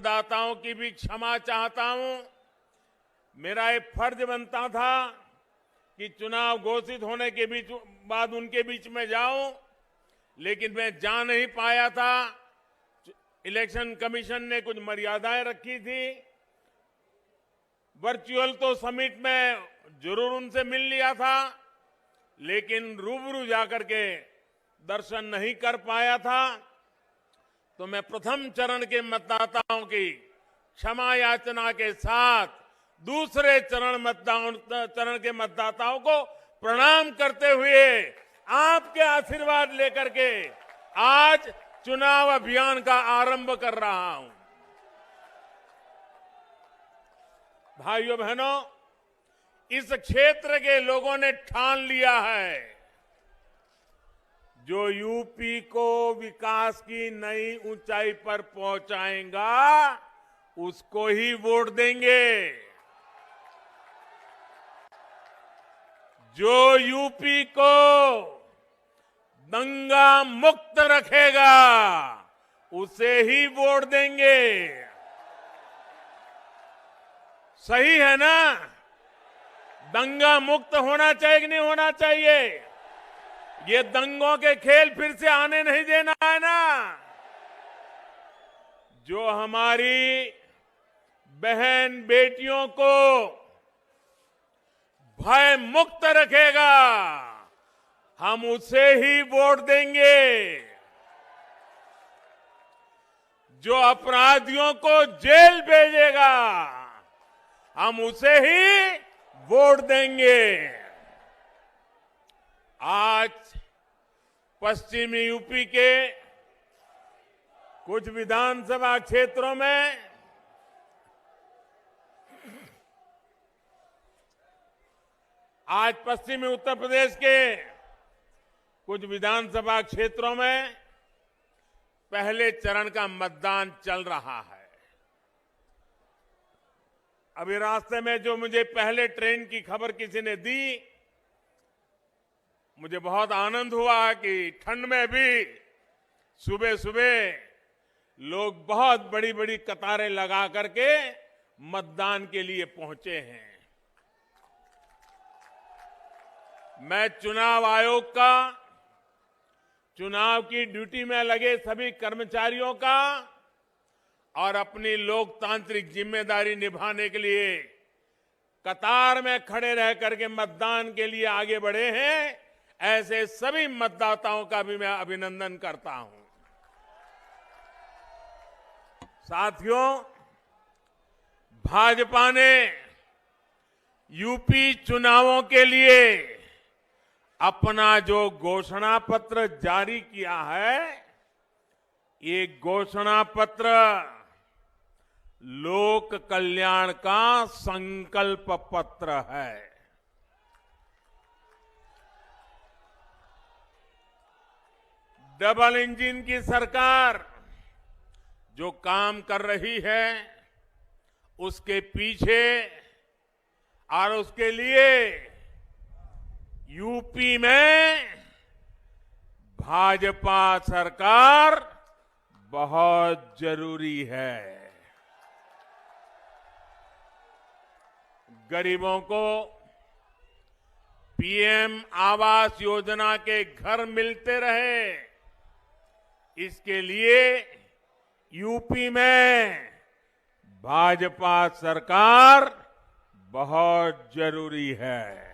मतदाताओं की भी क्षमा चाहता हूं। मेरा एक फर्ज बनता था कि चुनाव घोषित होने के बाद उनके बीच में जाऊं, लेकिन मैं जा नहीं पाया था। इलेक्शन कमीशन ने कुछ मर्यादाएं रखी थी। वर्चुअल तो समिट में जरूर उनसे मिल लिया था, लेकिन रूबरू जाकर के दर्शन नहीं कर पाया था। तो मैं प्रथम चरण के मतदाताओं की क्षमा याचना के साथ दूसरे चरण के मतदाताओं को प्रणाम करते हुए आपके आशीर्वाद लेकर के आज चुनाव अभियान का आरंभ कर रहा हूं। भाइयों बहनों, इस क्षेत्र के लोगों ने ठान लिया है, जो यूपी को विकास की नई ऊंचाई पर पहुंचाएगा उसको ही वोट देंगे। जो यूपी को दंगा मुक्त रखेगा उसे ही वोट देंगे। सही है ना? दंगा मुक्त होना चाहिए कि नहीं होना चाहिए? ये दंगों के खेल फिर से आने नहीं देना है ना। जो हमारी बहन बेटियों को भय मुक्त रखेगा हम उसे ही वोट देंगे। जो अपराधियों को जेल भेजेगा हम उसे ही वोट देंगे। आज पश्चिमी यूपी के कुछ विधानसभा क्षेत्रों में पश्चिमी उत्तर प्रदेश के कुछ विधानसभा क्षेत्रों में पहले चरण का मतदान चल रहा है। अभी रास्ते में जो मुझे पहले ट्रेन की खबर किसी ने दी, मुझे बहुत आनंद हुआ कि ठंड में भी सुबह सुबह लोग बहुत बड़ी बड़ी कतारें लगा करके मतदान के लिए पहुंचे हैं। मैं चुनाव आयोग का, चुनाव की ड्यूटी में लगे सभी कर्मचारियों का और अपनी लोकतांत्रिक जिम्मेदारी निभाने के लिए कतार में खड़े रह करके मतदान के लिए आगे बढ़े हैं, ऐसे सभी मतदाताओं का भी मैं अभिनंदन करता हूं। साथियों, भाजपा ने यूपी चुनावों के लिए अपना जो घोषणा पत्र जारी किया है, ये घोषणा पत्र लोक कल्याण का संकल्प पत्र है। डबल इंजन की सरकार जो काम कर रही है, उसके पीछे और उसके लिए यूपी में भाजपा सरकार बहुत जरूरी है। गरीबों को पीएम आवास योजना के घर मिलते रहे, इसके लिए यूपी में भाजपा सरकार बहुत जरूरी है।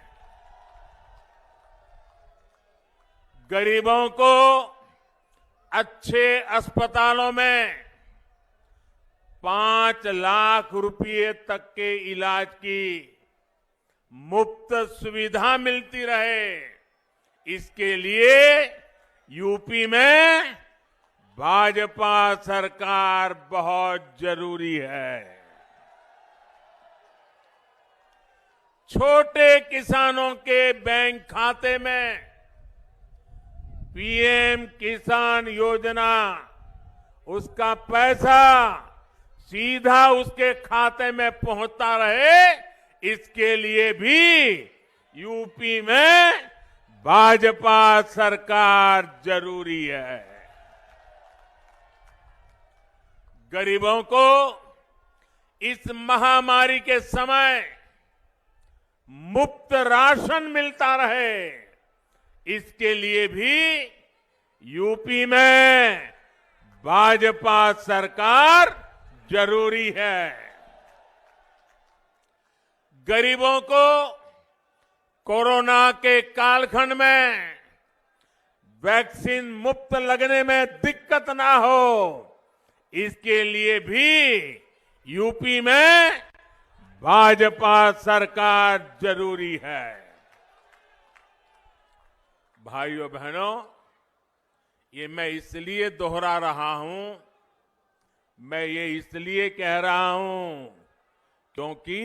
गरीबों को अच्छे अस्पतालों में 5 लाख रुपए तक के इलाज की मुफ्त सुविधा मिलती रहे, इसके लिए यूपी में भाजपा सरकार बहुत जरूरी है। छोटे किसानों के बैंक खाते में पीएम किसान योजना, उसका पैसा सीधा उसके खाते में पहुंचता रहे, इसके लिए भी यूपी में भाजपा सरकार जरूरी है। गरीबों को इस महामारी के समय मुफ्त राशन मिलता रहे, इसके लिए भी यूपी में भाजपा सरकार जरूरी है। गरीबों को कोरोना के कालखंड में वैक्सीन मुफ्त लगने में दिक्कत ना हो, इसके लिए भी यूपी में भाजपा सरकार जरूरी है। भाइयों बहनों, ये मैं इसलिए दोहरा रहा हूं, मैं ये इसलिए कह रहा हूं क्योंकि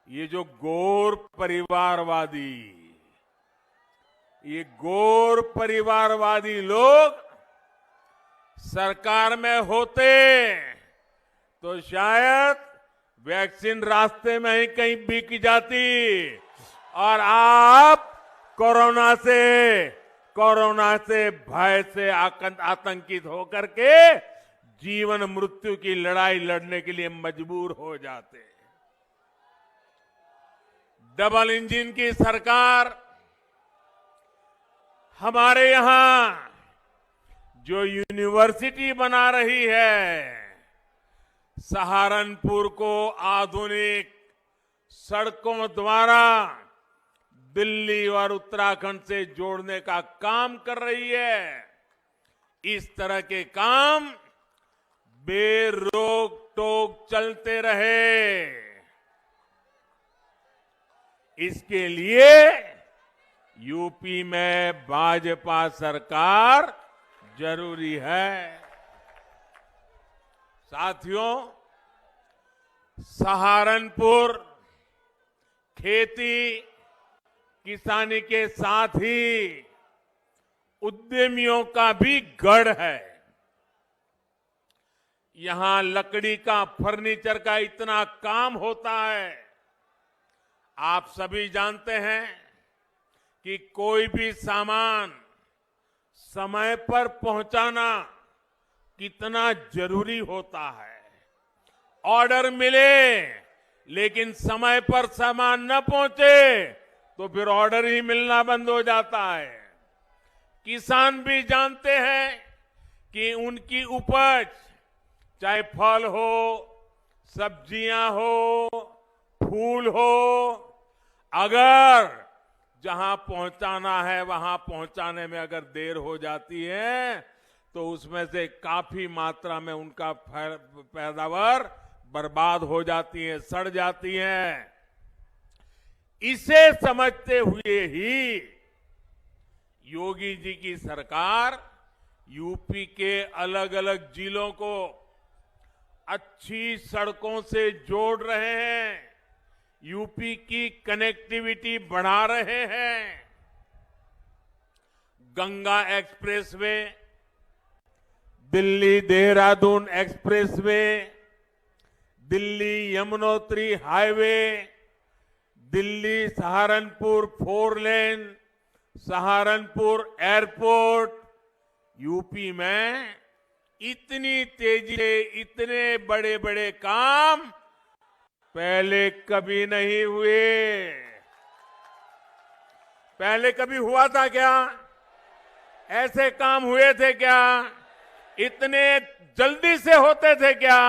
ये जो गोर परिवारवादी लोग सरकार में होते तो शायद वैक्सीन रास्ते में ही कहीं बिक जाती और आप कोरोना से भय से आतंकित होकर के जीवन मृत्यु की लड़ाई लड़ने के लिए मजबूर हो जाते। डबल इंजन की सरकार हमारे यहां जो यूनिवर्सिटी बना रही है, सहारनपुर को आधुनिक सड़कों द्वारा दिल्ली और उत्तराखंड से जोड़ने का काम कर रही है। इस तरह के काम बेरोक टोक चलते रहे, इसके लिए यूपी में भाजपा सरकार जरूरी है। साथियों, सहारनपुर खेती किसानी के साथ ही उद्यमियों का भी गढ़ है। यहां लकड़ी का, फर्नीचर का इतना काम होता है। आप सभी जानते हैं कि कोई भी सामान समय पर पहुंचाना कितना जरूरी होता है। ऑर्डर मिले लेकिन समय पर सामान न पहुंचे तो फिर ऑर्डर ही मिलना बंद हो जाता है। किसान भी जानते हैं कि उनकी उपज, चाहे फल हो, सब्जियां हो, फूल हो, अगर जहां पहुंचाना है वहां पहुंचाने में अगर देर हो जाती है तो उसमें से काफी मात्रा में उनका पैदावार बर्बाद हो जाती है, सड़ जाती है। इसे समझते हुए ही योगी जी की सरकार यूपी के अलग अलग जिलों को अच्छी सड़कों से जोड़ रहे हैं, यूपी की कनेक्टिविटी बढ़ा रहे हैं। Ganga expressway, Delhi Dehradun expressway, Delhi Yamunotri highway, Delhi Saharanpur 4 लेन, सहारनपुर एयरपोर्ट, यूपी में इतनी तेजी से इतने बड़े बड़े काम पहले कभी नहीं हुए। पहले कभी हुआ था क्या? ऐसे काम हुए थे क्या? इतने जल्दी से होते थे क्या?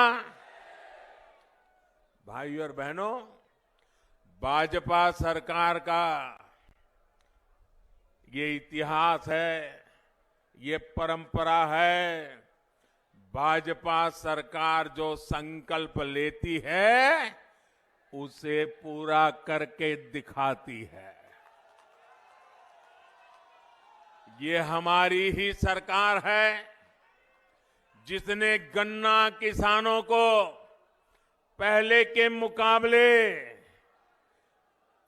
भाइयों और बहनों, भाजपा सरकार का ये इतिहास है, ये परंपरा है। भाजपा सरकार जो संकल्प लेती है उसे पूरा करके दिखाती है। ये हमारी ही सरकार है जिसने गन्ना किसानों को पहले के मुकाबले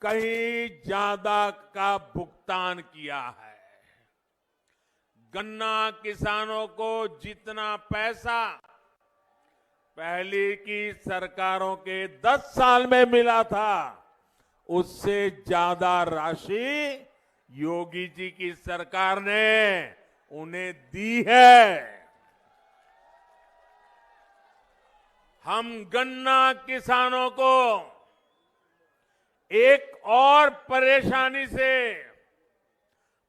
कहीं ज्यादा का भुगतान किया है। गन्ना किसानों को जितना पैसा पहले की सरकारों के 10 साल में मिला था, उससे ज्यादा राशि योगी जी की सरकार ने उन्हें दी है। हम गन्ना किसानों को एक और परेशानी से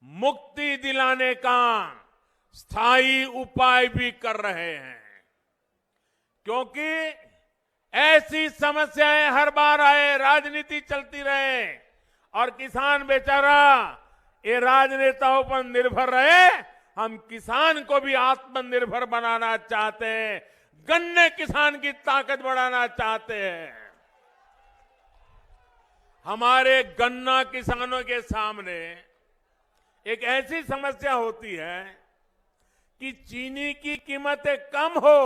मुक्ति दिलाने का स्थायी उपाय भी कर रहे हैं, क्योंकि ऐसी समस्याएं हर बार आए, राजनीति चलती रहे और किसान बेचारा ये राजनेताओं पर निर्भर रहे। हम किसान को भी आत्मनिर्भर बनाना चाहते हैं, गन्ने किसान की ताकत बढ़ाना चाहते हैं। हमारे गन्ना किसानों के सामने एक ऐसी समस्या होती है कि चीनी की कीमतें कम हो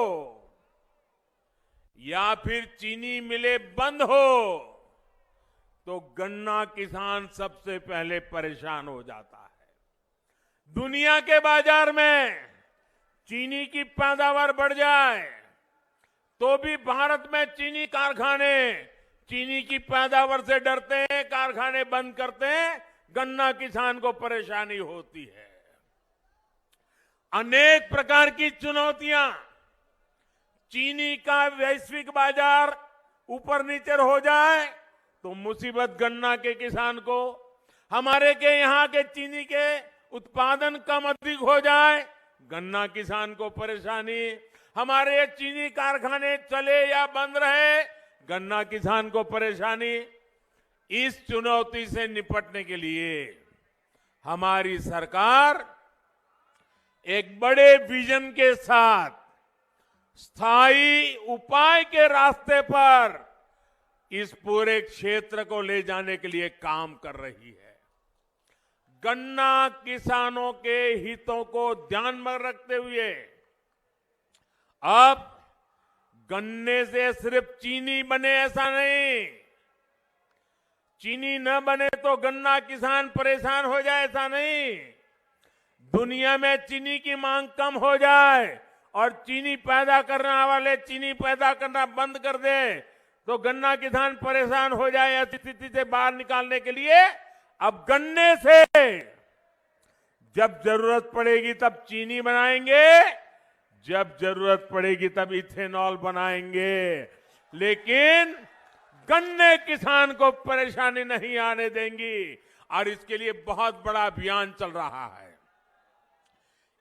या फिर चीनी मिलें बंद हो तो गन्ना किसान सबसे पहले परेशान हो जाता है। दुनिया के बाजार में चीनी की पैदावार बढ़ जाए तो भी भारत में चीनी कारखाने चीनी की पैदावार से डरते हैं, कारखाने बंद करते हैं, गन्ना किसान को परेशानी होती है। अनेक प्रकार की चुनौतियां, चीनी का वैश्विक बाजार ऊपर नीचे हो जाए तो मुसीबत गन्ना के किसान को, हमारे के यहाँ के चीनी के उत्पादन कम अधिक हो जाए गन्ना किसान को परेशानी, हमारे चीनी कारखाने चले या बंद रहे गन्ना किसान को परेशानी। इस चुनौती से निपटने के लिए हमारी सरकार एक बड़े विजन के साथ स्थायी उपाय के रास्ते पर इस पूरे क्षेत्र को ले जाने के लिए काम कर रही है। गन्ना किसानों के हितों को ध्यान में रखते हुए अब गन्ने से सिर्फ चीनी बने ऐसा नहीं, चीनी न बने तो गन्ना किसान परेशान हो जाए ऐसा नहीं, दुनिया में चीनी की मांग कम हो जाए और चीनी पैदा करने वाले चीनी पैदा करना बंद कर दे तो गन्ना किसान परेशान हो जाए, ऐसी स्थिति से बाहर निकालने के लिए अब गन्ने से जब जरूरत पड़ेगी तब चीनी बनाएंगे, जब जरूरत पड़ेगी तब इथेनॉल बनाएंगे, लेकिन गन्ने किसान को परेशानी नहीं आने देंगी। और इसके लिए बहुत बड़ा अभियान चल रहा है।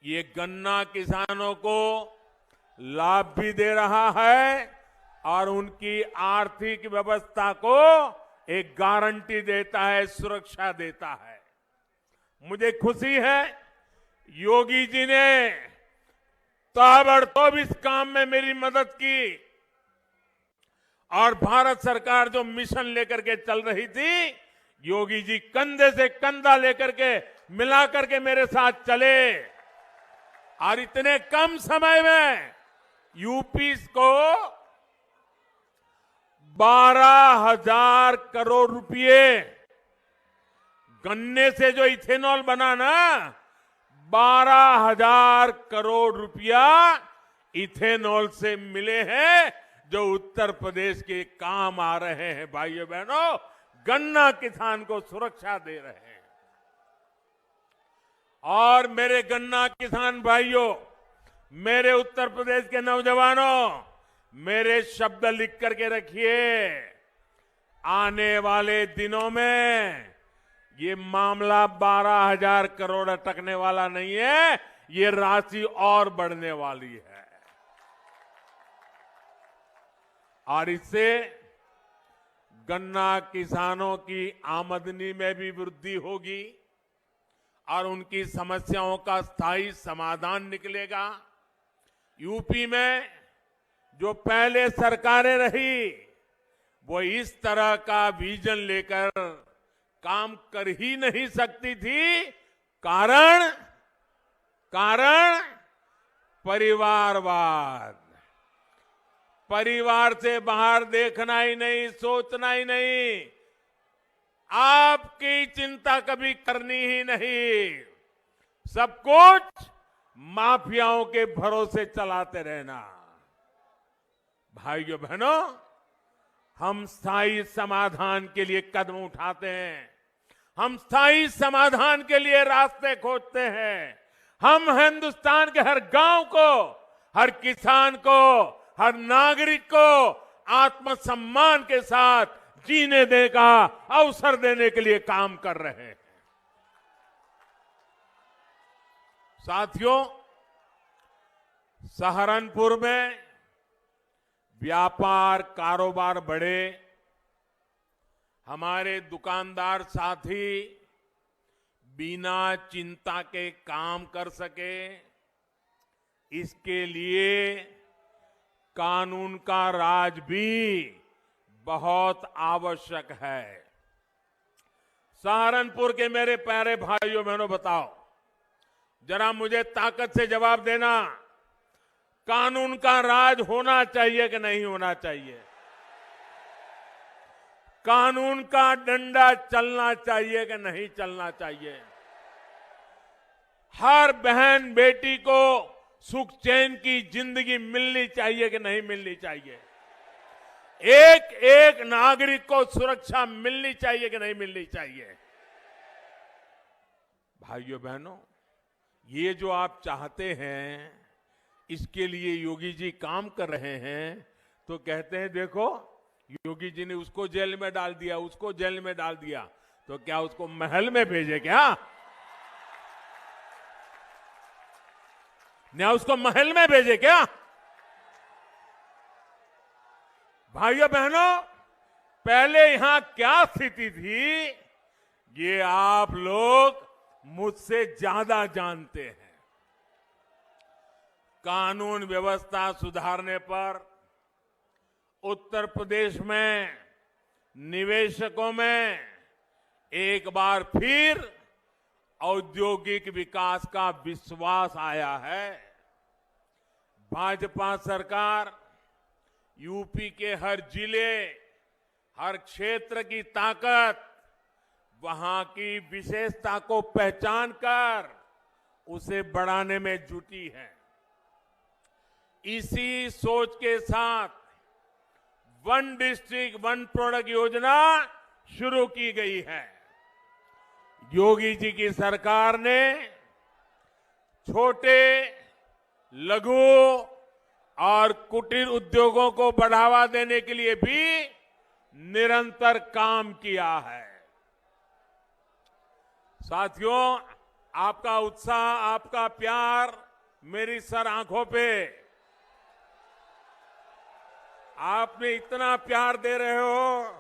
ये गन्ना किसानों को लाभ भी दे रहा है और उनकी आर्थिक व्यवस्था को एक गारंटी देता है, सुरक्षा देता है। मुझे खुशी है योगी जी ने ताबड़तोड़ इस काम में मेरी मदद की और भारत सरकार जो मिशन लेकर के चल रही थी, योगी जी कंधे से कंधा लेकर के मिलाकर के मेरे साथ चले और इतने कम समय में यूपी को 12,000 करोड़ रुपए गन्ने से जो इथेनॉल बना ना, 12,000 करोड़ रुपया इथेनॉल से मिले हैं जो उत्तर प्रदेश के काम आ रहे हैं। भाइयों बहनों, गन्ना किसान को सुरक्षा दे रहे हैं। और मेरे गन्ना किसान भाइयों, मेरे उत्तर प्रदेश के नौजवानों, मेरे शब्द लिख करके रखिए, आने वाले दिनों में ये मामला 12,000 करोड़ अटकने वाला नहीं है, ये राशि और बढ़ने वाली है। और इससे गन्ना किसानों की आमदनी में भी वृद्धि होगी और उनकी समस्याओं का स्थायी समाधान निकलेगा। यूपी में जो पहले सरकारें रही वो इस तरह का विजन लेकर काम कर ही नहीं सकती थी। कारण परिवारवाद, परिवार से बाहर देखना ही नहीं, सोचना ही नहीं, आपकी चिंता कभी करनी ही नहीं, सब कुछ माफियाओं के भरोसे चलाते रहना। भाइयों बहनों, हम स्थायी समाधान के लिए कदम उठाते हैं, हम स्थायी समाधान के लिए रास्ते खोजते हैं। हम हिंदुस्तान के हर गांव को, हर किसान को, हर नागरिक को आत्मसम्मान के साथ जीने देने का अवसर देने के लिए काम कर रहे हैं। साथियों, सहारनपुर में व्यापार कारोबार बढ़े, हमारे दुकानदार साथी बिना चिंता के काम कर सके, इसके लिए कानून का राज भी बहुत आवश्यक है। सहारनपुर के मेरे प्यारे भाइयों बहनों, बताओ जरा मुझे ताकत से जवाब देना, कानून का राज होना चाहिए कि नहीं होना चाहिए? कानून का डंडा चलना चाहिए कि नहीं चलना चाहिए? हर बहन बेटी को सुख चैन की जिंदगी मिलनी चाहिए कि नहीं मिलनी चाहिए? एक एक नागरिक को सुरक्षा मिलनी चाहिए कि नहीं मिलनी चाहिए? भाइयों बहनों, ये जो आप चाहते हैं, इसके लिए योगी जी काम कर रहे हैं। तो कहते हैं देखो, योगी जी ने उसको जेल में डाल दिया, उसको जेल में डाल दिया, तो क्या उसको महल में भेजे क्या? क्या उसको महल में भेजे क्या? भाइयों बहनों, पहले यहां क्या स्थिति थी, ये आप लोग मुझसे ज्यादा जानते हैं। कानून व्यवस्था सुधारने पर उत्तर प्रदेश में निवेशकों में एक बार फिर औद्योगिक विकास का विश्वास आया है। भाजपा सरकार यूपी के हर जिले, हर क्षेत्र की ताकत, वहां की विशेषता को पहचान कर उसे बढ़ाने में जुटी है। इसी सोच के साथ वन डिस्ट्रिक्ट वन प्रोडक्ट योजना शुरू की गई है। योगी जी की सरकार ने छोटे, लघु और कुटीर उद्योगों को बढ़ावा देने के लिए भी निरंतर काम किया है। साथियों, आपका उत्साह, आपका प्यार मेरी सर आंखों पे, आपने इतना प्यार दे रहे हो।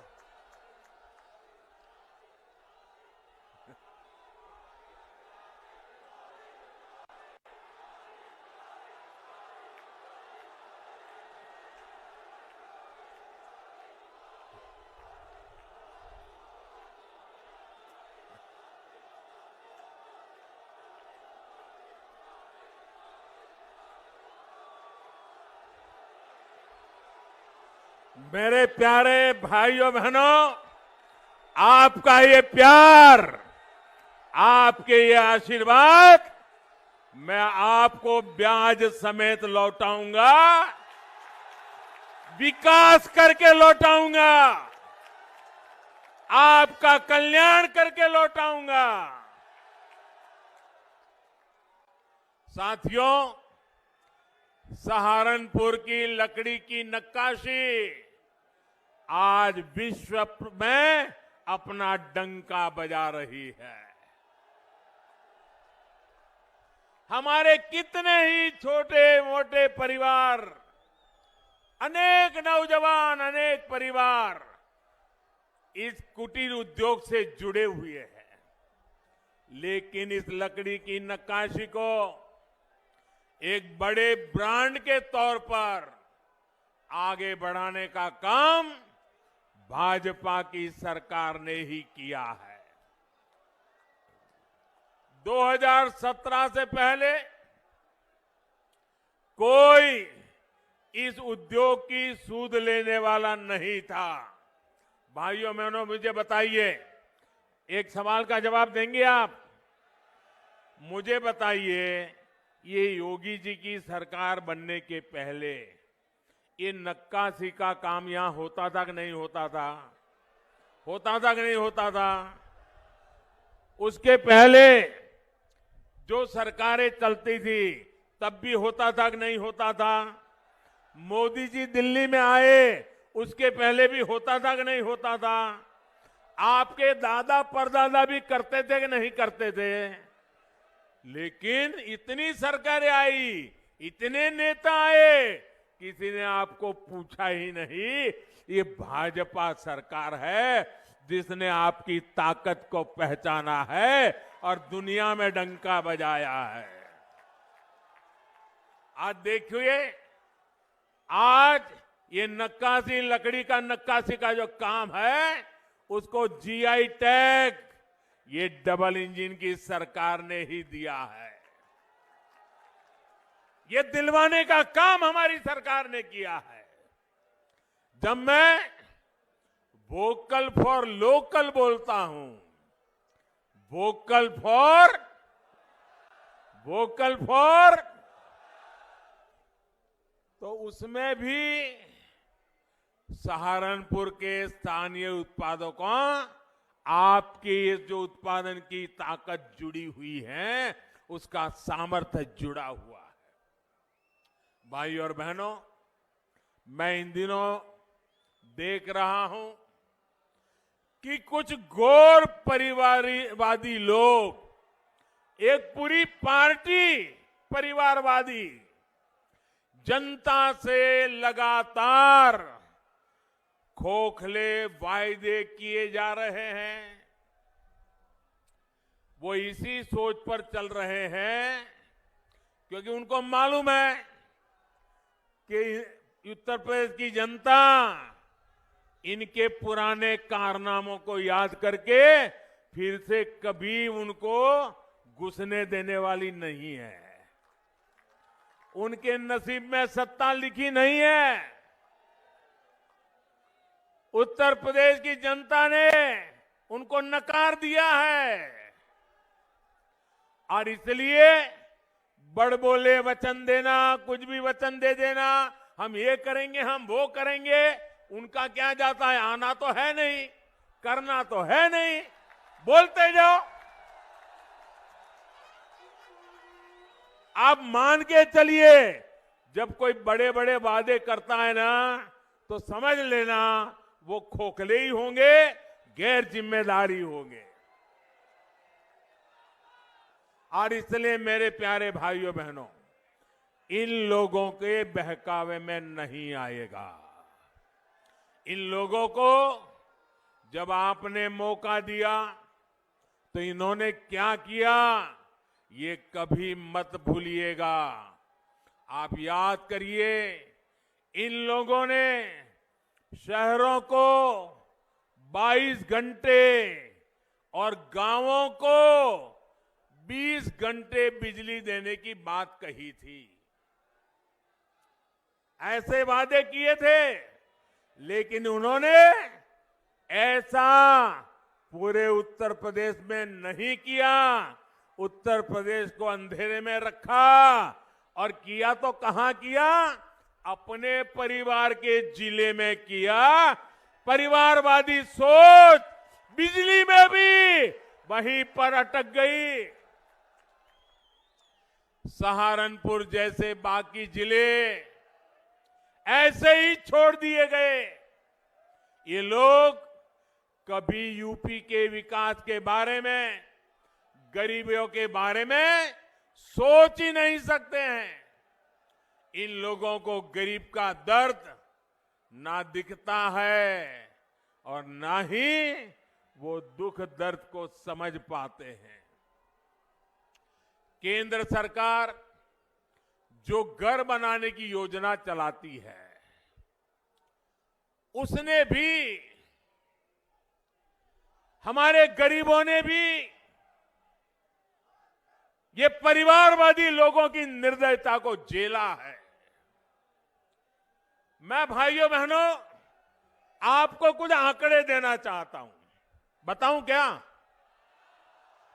मेरे प्यारे भाइयों बहनों, आपका ये प्यार, आपके ये आशीर्वाद मैं आपको ब्याज समेत लौटाऊंगा, विकास करके लौटाऊंगा, आपका कल्याण करके लौटाऊंगा। साथियों, सहारनपुर की लकड़ी की नक्काशी आज विश्व में अपना डंका बजा रही है। हमारे कितने ही छोटे मोटे परिवार, अनेक नौजवान, अनेक परिवार इस कुटीर उद्योग से जुड़े हुए हैं, लेकिन इस लकड़ी की नक्काशी को एक बड़े ब्रांड के तौर पर आगे बढ़ाने का काम भाजपा की सरकार ने ही किया है। 2017 से पहले कोई इस उद्योग की सूद लेने वाला नहीं था। भाइयों बहनों, मुझे बताइए, एक सवाल का जवाब देंगे आप? मुझे बताइए, ये योगी जी की सरकार बनने के पहले ये नक्काशी का काम यहां होता था कि नहीं होता था? होता था कि नहीं होता था? उसके पहले जो सरकारें चलती थी तब भी होता था कि नहीं होता था? मोदी जी दिल्ली में आए उसके पहले भी होता था कि नहीं होता था? आपके दादा परदादा भी करते थे कि नहीं करते थे? लेकिन इतनी सरकारें आई, इतने नेता आए, किसी ने आपको पूछा ही नहीं। ये भाजपा सरकार है जिसने आपकी ताकत को पहचाना है और दुनिया में डंका बजाया है। आज देखिए, आज ये नक्काशी, लकड़ी का नक्काशी का जो काम है, उसको जीआई टैग ये डबल इंजन की सरकार ने ही दिया है। ये दिलवाने का काम हमारी सरकार ने किया है। जब मैं वोकल फॉर लोकल बोलता हूं, वोकल फॉर तो उसमें भी सहारनपुर के स्थानीय उत्पादों को आपकी जो उत्पादन की ताकत जुड़ी हुई है, उसका सामर्थ्य जुड़ा हुआ है। भाई और बहनों, मैं इन दिनों देख रहा हूं कि कुछ गैर परिवारवादी लोग, एक पूरी पार्टी परिवारवादी, जनता से लगातार खोखले वायदे किए जा रहे हैं। वो इसी सोच पर चल रहे हैं क्योंकि उनको मालूम है कि उत्तर प्रदेश की जनता इनके पुराने कारनामों को याद करके फिर से कभी उनको घुसने देने वाली नहीं है। उनके नसीब में सत्ता लिखी नहीं है। उत्तर प्रदेश की जनता ने उनको नकार दिया है और इसलिए बड़बोले वचन देना, कुछ भी वचन दे देना, हम ये करेंगे, हम वो करेंगे, उनका क्या जाता है? आना तो है नहीं, करना तो है नहीं, बोलते जाओ। आप मान के चलिए, जब कोई बड़े बड़े वादे करता है ना, तो समझ लेना वो खोखले ही होंगे, गैर जिम्मेदारी होंगे। और इसलिए मेरे प्यारे भाइयों बहनों, इन लोगों के बहकावे में नहीं आएगा। इन लोगों को जब आपने मौका दिया तो इन्होंने क्या किया, ये कभी मत भूलिएगा। आप याद करिए, इन लोगों ने शहरों को 22 घंटे और गांवों को 20 घंटे बिजली देने की बात कही थी। ऐसे वादे किए थे, लेकिन उन्होंने ऐसा पूरे उत्तर प्रदेश में नहीं किया। उत्तर प्रदेश को अंधेरे में रखा और किया तो कहां किया? अपने परिवार के जिले में किया। परिवारवादी सोच बिजली में भी वहीं पर अटक गई। सहारनपुर जैसे बाकी जिले ऐसे ही छोड़ दिए गए। ये लोग कभी यूपी के विकास के बारे में, गरीबों के बारे में सोच ही नहीं सकते हैं। इन लोगों को गरीब का दर्द ना दिखता है और ना ही वो दुख दर्द को समझ पाते हैं। केंद्र सरकार जो घर बनाने की योजना चलाती है, उसने भी, हमारे गरीबों ने भी ये परिवारवादी लोगों की निर्दयता को झेला है। मैं भाइयों बहनों आपको कुछ आंकड़े देना चाहता हूं। बताऊं क्या?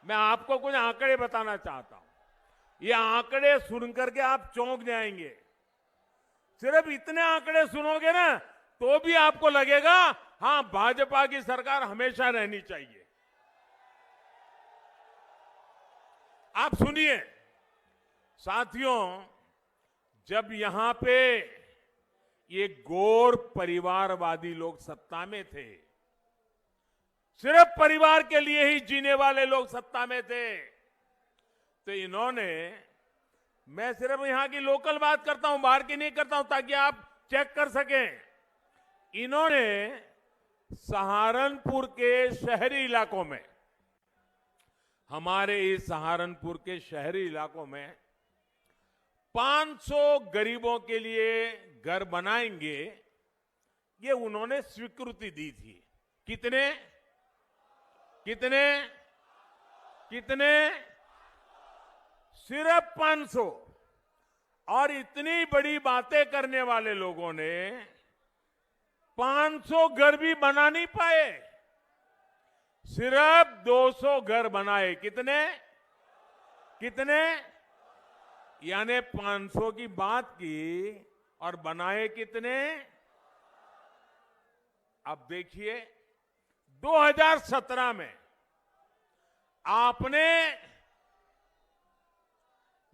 मैं आपको कुछ आंकड़े बताना चाहता हूं। ये आंकड़े सुन करके आप चौंक जाएंगे। सिर्फ इतने आंकड़े सुनोगे ना तो भी आपको लगेगा हां, भाजपा की सरकार हमेशा रहनी चाहिए। आप सुनिए साथियों, जब यहां पे ये गौर परिवारवादी लोग सत्ता में थे। सिर्फ परिवार के लिए ही जीने वाले लोग सत्ता में थे। तो इन्होंने, मैं सिर्फ यहां की लोकल बात करता हूं, बाहर की नहीं करता हूं, ताकि आप चेक कर सकें। इन्होंने सहारनपुर के शहरी इलाकों में, हमारे इस सहारनपुर के शहरी इलाकों में 500 गरीबों के लिए घर बनाएंगे, ये उन्होंने स्वीकृति दी थी। कितने कितने कितने? सिर्फ 500। और इतनी बड़ी बातें करने वाले लोगों ने 500 घर भी बना नहीं पाए, सिर्फ 200 घर बनाए। कितने कितने? यानी 500 की बात की और बनाए कितने? अब देखिए, 2017 में आपने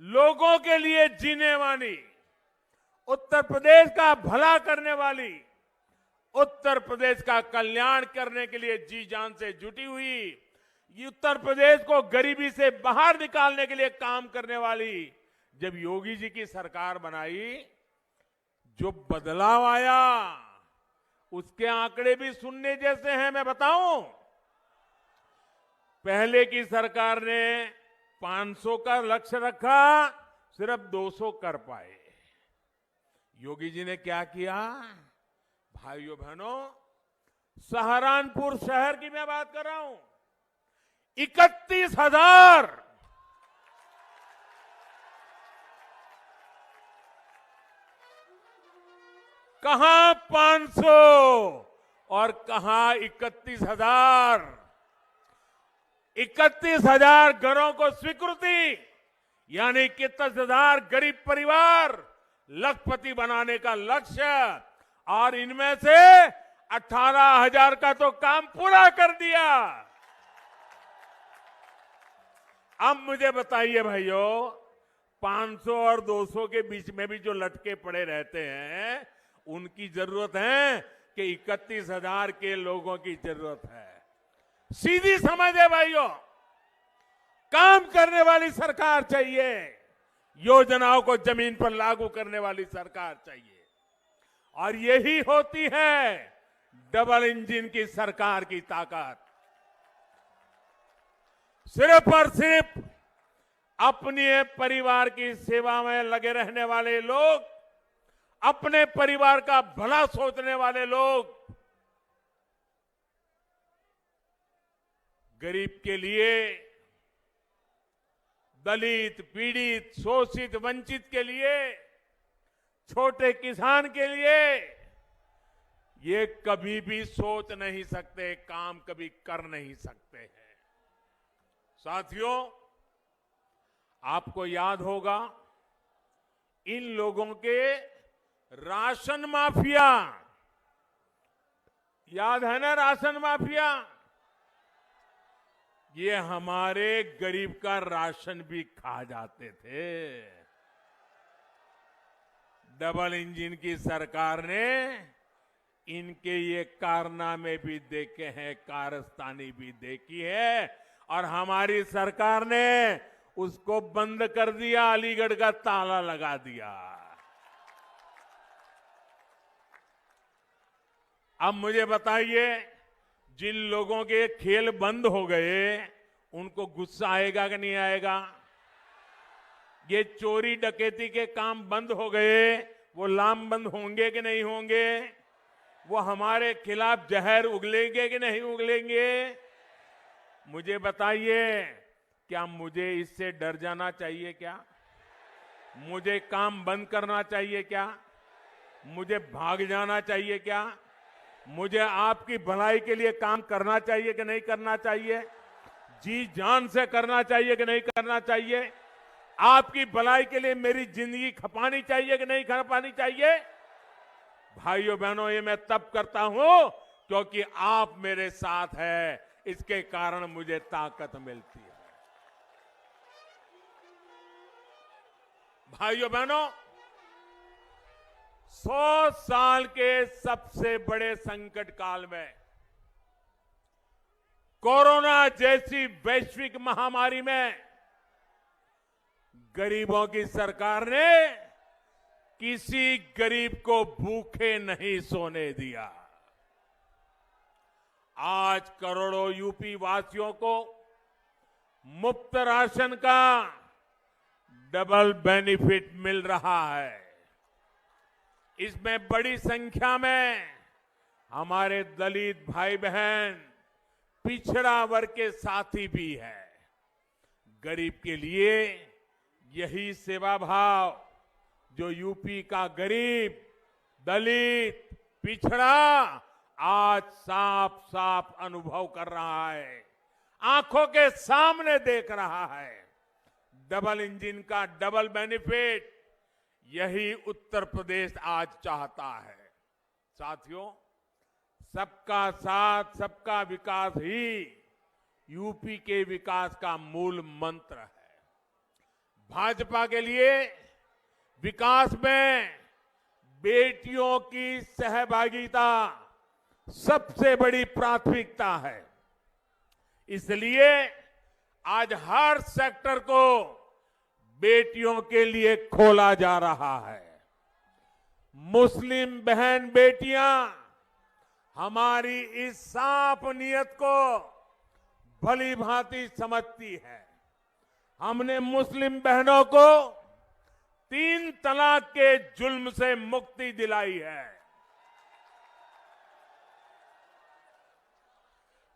लोगों के लिए जीने वाली, उत्तर प्रदेश का भला करने वाली, उत्तर प्रदेश का कल्याण करने के लिए जी जान से जुटी हुई, ये उत्तर प्रदेश को गरीबी से बाहर निकालने के लिए काम करने वाली, जब योगी जी की सरकार बनाई, जो बदलाव आया उसके आंकड़े भी सुनने जैसे हैं। मैं बताऊं, पहले की सरकार ने 500 का लक्ष्य रखा, सिर्फ 200 कर पाए। योगी जी ने क्या किया? भाइयों बहनों, सहारनपुर शहर की मैं बात कर रहा हूं, 31,000 कहां 500 और कहां 31,000। 31,000 घरों को स्वीकृति, यानी 31,000 गरीब परिवार लखपति बनाने का लक्ष्य, और इनमें से 18,000 का तो काम पूरा कर दिया। अब मुझे बताइए भाइयों, 500 और 200 के बीच में भी जो लटके पड़े रहते हैं, उनकी जरूरत है कि 31,000 के लोगों की जरूरत है। सीधी समझ है भाइयों, काम करने वाली सरकार चाहिए, योजनाओं को जमीन पर लागू करने वाली सरकार चाहिए, और यही होती है डबल इंजन की सरकार की ताकत। सिर्फ और सिर्फ अपने परिवार की सेवा में लगे रहने वाले लोग, अपने परिवार का भला सोचने वाले लोग, गरीब के लिए, दलित, पीड़ित, शोषित, वंचित के लिए, छोटे किसान के लिए ये कभी भी सोच नहीं सकते, काम कभी कर नहीं सकते हैं। साथियों, आपको याद होगा, इन लोगों के राशन माफिया, याद है ना राशन माफिया? ये हमारे गरीब का राशन भी खा जाते थे। डबल इंजन की सरकार ने इनके ये कारनामे भी देखे हैं, कारस्तानी भी देखी है, और हमारी सरकार ने उसको बंद कर दिया, अलीगढ़ का ताला लगा दिया। अब मुझे बताइए, जिन लोगों के खेल बंद हो गए, उनको गुस्सा आएगा कि नहीं आएगा? ये चोरी डकैती के काम बंद हो गए, वो लामबंद होंगे कि नहीं होंगे? वो हमारे खिलाफ जहर उगलेंगे कि नहीं उगलेंगे? मुझे बताइए, क्या मुझे इससे डर जाना चाहिए क्या? मुझे काम बंद करना चाहिए क्या? मुझे भाग जाना चाहिए क्या? मुझे आपकी भलाई के लिए काम करना चाहिए कि नहीं करना चाहिए? जी जान से करना चाहिए कि नहीं करना चाहिए? आपकी भलाई के लिए मेरी जिंदगी खपानी चाहिए कि नहीं खपानी चाहिए? भाइयों बहनों, ये मैं तब करता हूं क्योंकि आप मेरे साथ हैं, इसके कारण मुझे ताकत मिलती है। भाइयों बहनों, 100 साल के सबसे बड़े संकट काल में कोरोना जैसी वैश्विक महामारी में गरीबों की सरकार ने किसी गरीब को भूखे नहीं सोने दिया। आज करोड़ों यूपी वासियों को मुफ्त राशन का डबल बेनिफिट मिल रहा है। इसमें बड़ी संख्या में हमारे दलित भाई बहन, पिछड़ा वर्ग के साथी भी हैं। गरीब के लिए यही सेवा भाव जो यूपी का गरीब, दलित, पिछड़ा आज साफ साफ अनुभव कर रहा है, आंखों के सामने देख रहा है। डबल इंजन का डबल बेनिफिट यही उत्तर प्रदेश आज चाहता है। साथियों, सबका साथ, सबका विकास ही यूपी के विकास का मूल मंत्र है। भाजपा के लिए विकास में बेटियों की सहभागिता सबसे बड़ी प्राथमिकता है। इसलिए आज हर सेक्टर को बेटियों के लिए खोला जा रहा है। मुस्लिम बहन बेटियां हमारी इस साफ नियत को भली भांति समझती है। हमने मुस्लिम बहनों को 3 तलाक के जुल्म से मुक्ति दिलाई है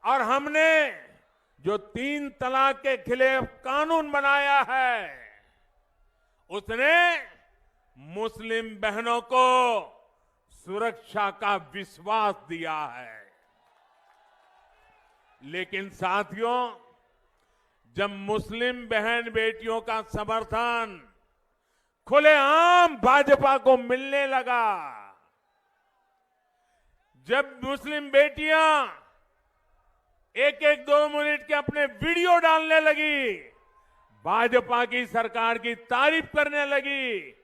और हमने जो 3 तलाक के खिलाफ कानून बनाया है, उसने मुस्लिम बहनों को सुरक्षा का विश्वास दिया है। लेकिन साथियों, जब मुस्लिम बहन बेटियों का समर्थन खुलेआम भाजपा को मिलने लगा, जब मुस्लिम बेटियां एक 2 मिनट के अपने वीडियो डालने लगी, भाजपा की सरकार की तारीफ करने लगी,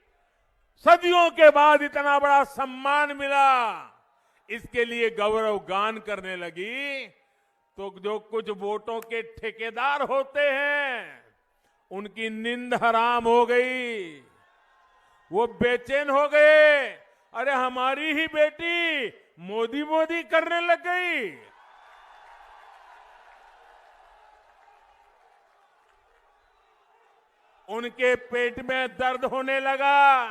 सदियों के बाद इतना बड़ा सम्मान मिला, इसके लिए गौरव गान करने लगी, तो जो कुछ वोटों के ठेकेदार होते हैं उनकी नींद हराम हो गई। वो बेचैन हो गए। अरे हमारी ही बेटी मोदी मोदी करने लग गई। उनके पेट में दर्द होने लगा।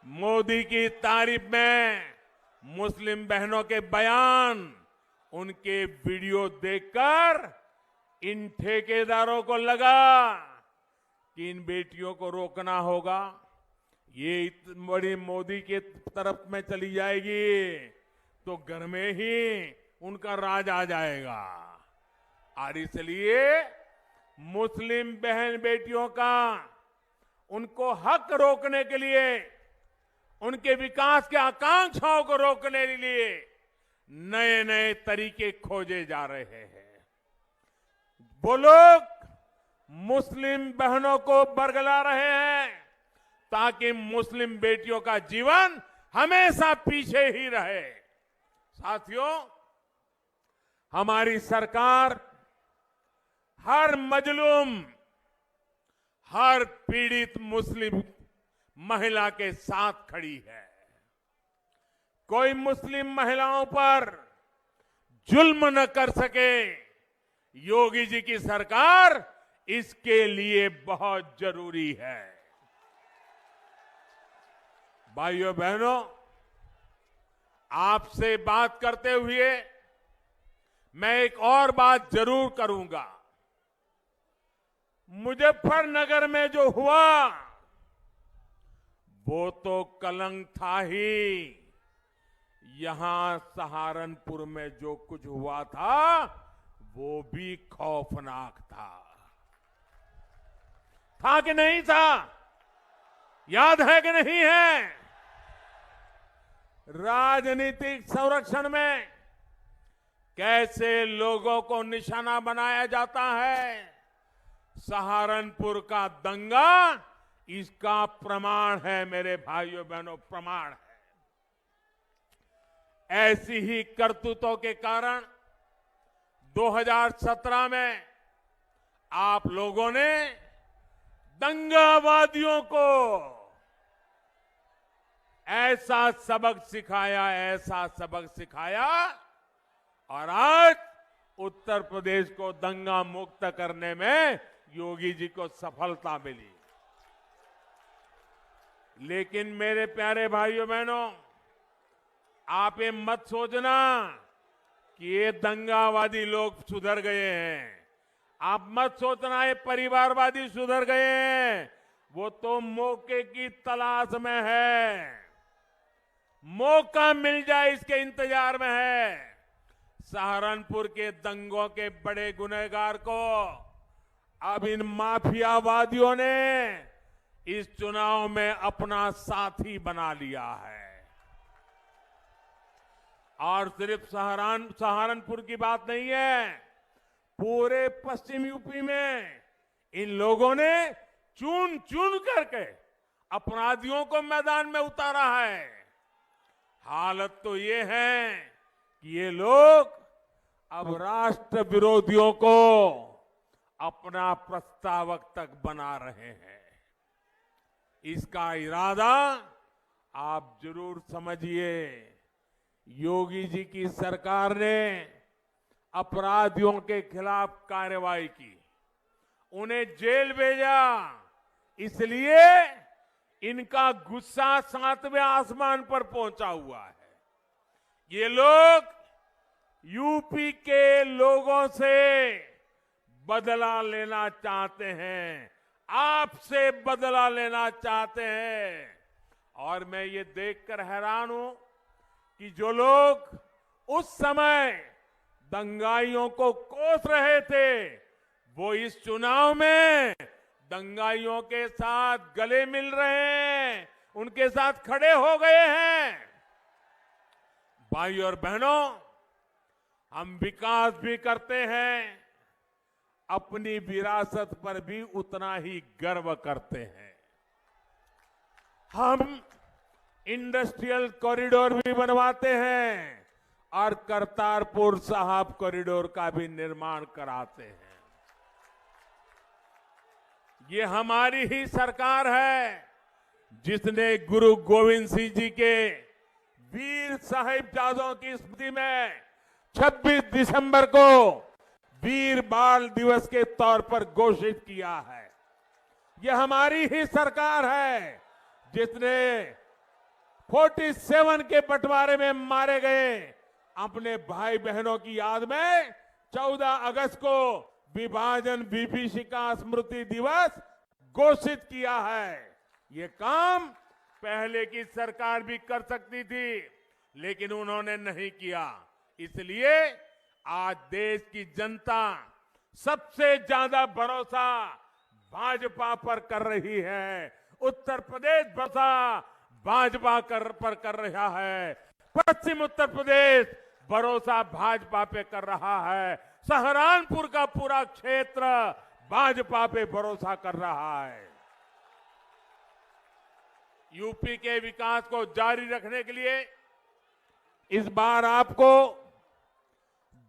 मोदी की तारीफ में मुस्लिम बहनों के बयान, उनके वीडियो देखकर इन ठेकेदारों को लगा कि इन बेटियों को रोकना होगा, ये इतनी बड़ी मोदी के तरफ में चली जाएगी तो घर में ही उनका राज आ जाएगा। और इसलिए मुस्लिम बहन बेटियों का उनको हक रोकने के लिए, उनके विकास के आकांक्षाओं को रोकने के लिए नए नए तरीके खोजे जा रहे हैं। वो लोग मुस्लिम बहनों को बरगला रहे हैं ताकि मुस्लिम बेटियों का जीवन हमेशा पीछे ही रहे। साथियों, हमारी सरकार हर मजलूम, हर पीड़ित मुस्लिम महिला के साथ खड़ी है। कोई मुस्लिम महिलाओं पर जुल्म न कर सके, योगी जी की सरकार इसके लिए बहुत जरूरी है। भाइयों बहनों, आपसे बात करते हुए मैं एक और बात जरूर करूंगा। मुजफ्फरनगर में जो हुआ वो तो कलंक था ही, यहां सहारनपुर में जो कुछ हुआ था वो भी खौफनाक था कि नहीं था? याद है कि नहीं है? राजनीतिक संरक्षण में कैसे लोगों को निशाना बनाया जाता है। सहारनपुर का दंगा इसका प्रमाण है मेरे भाइयों बहनों, प्रमाण है। ऐसी ही करतूतों के कारण 2017 में आप लोगों ने दंगावादियों को ऐसा सबक सिखाया और आज उत्तर प्रदेश को दंगा मुक्त करने में योगी जी को सफलता मिली। लेकिन मेरे प्यारे भाइयों बहनों, आप ये मत सोचना कि ये दंगावादी लोग सुधर गए हैं। आप मत सोचना ये परिवारवादी सुधर गए हैं। वो तो मौके की तलाश में है, मौका मिल जाए इसके इंतजार में है। सहारनपुर के दंगों के बड़े गुनहगार को अब इन माफियावादियों ने इस चुनाव में अपना साथी बना लिया है। और सिर्फ सहारनपुर की बात नहीं है, पूरे पश्चिम यूपी में इन लोगों ने चुन चुन करके अपराधियों को मैदान में उतारा है। हालत तो ये है कि ये लोग अब राष्ट्र विरोधियों को अपना प्रस्तावक तक बना रहे हैं। इसका इरादा आप जरूर समझिए। योगी जी की सरकार ने अपराधियों के खिलाफ कार्रवाई की, उन्हें जेल भेजा, इसलिए इनका गुस्सा 7वें आसमान पर पहुंचा हुआ है। ये लोग यूपी के लोगों से बदला लेना चाहते हैं, आपसे बदला लेना चाहते हैं। और मैं ये देखकर हैरान हूं कि जो लोग उस समय दंगाइयों को कोस रहे थे, वो इस चुनाव में दंगाइयों के साथ गले मिल रहे हैं, उनके साथ खड़े हो गए हैं। भाइयों और बहनों, हम विकास भी करते हैं, अपनी विरासत पर भी उतना ही गर्व करते हैं। हम इंडस्ट्रियल कॉरिडोर भी बनवाते हैं और करतारपुर साहिब कॉरिडोर का भी निर्माण कराते हैं। ये हमारी ही सरकार है जिसने गुरु गोविंद सिंह जी के वीर साहिबजादों की स्मृति में 26 दिसंबर को वीर बाल दिवस के तौर पर घोषित किया है। यह हमारी ही सरकार है जिसने 47 के बंटवारे में मारे गए अपने भाई बहनों की याद में 14 अगस्त को विभाजन विभीषिका स्मृति दिवस घोषित किया है। ये काम पहले की सरकार भी कर सकती थी, लेकिन उन्होंने नहीं किया। इसलिए आज देश की जनता सबसे ज्यादा भरोसा भाजपा पर कर रही है। उत्तर प्रदेश भरोसा भाजपा पर कर रहा है। पश्चिम उत्तर प्रदेश भरोसा भाजपा पे कर रहा है। सहारनपुर का पूरा क्षेत्र भाजपा पे भरोसा कर रहा है। यूपी के विकास को जारी रखने के लिए इस बार आपको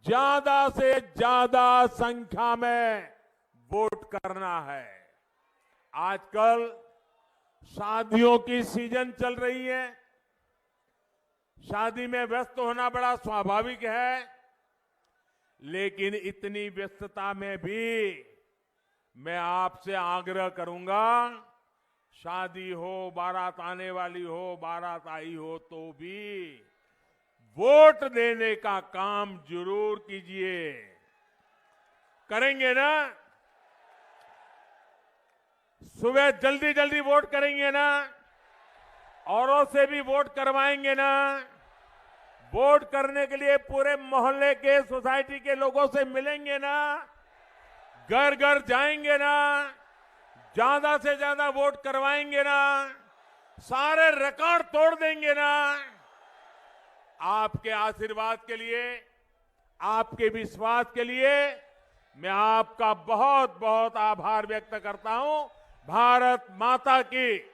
ज्यादा से ज्यादा संख्या में वोट करना है। आजकल शादियों की सीजन चल रही है, शादी में व्यस्त होना बड़ा स्वाभाविक है, लेकिन इतनी व्यस्तता में भी मैं आपसे आग्रह करूंगा, शादी हो, बारात आने वाली हो, बारात आई हो, तो भी वोट देने का काम जरूर कीजिए। करेंगे ना? सुबह जल्दी जल्दी वोट करेंगे ना? औरों से भी वोट करवाएंगे ना? वोट करने के लिए पूरे मोहल्ले के, सोसाइटी के लोगों से मिलेंगे ना? घर घर जाएंगे ना? ज्यादा से ज्यादा वोट करवाएंगे ना? सारे रिकॉर्ड तोड़ देंगे ना? आपके आशीर्वाद के लिए, आपके विश्वास के लिए मैं आपका बहुत बहुत आभार व्यक्त करता हूं। भारत माता की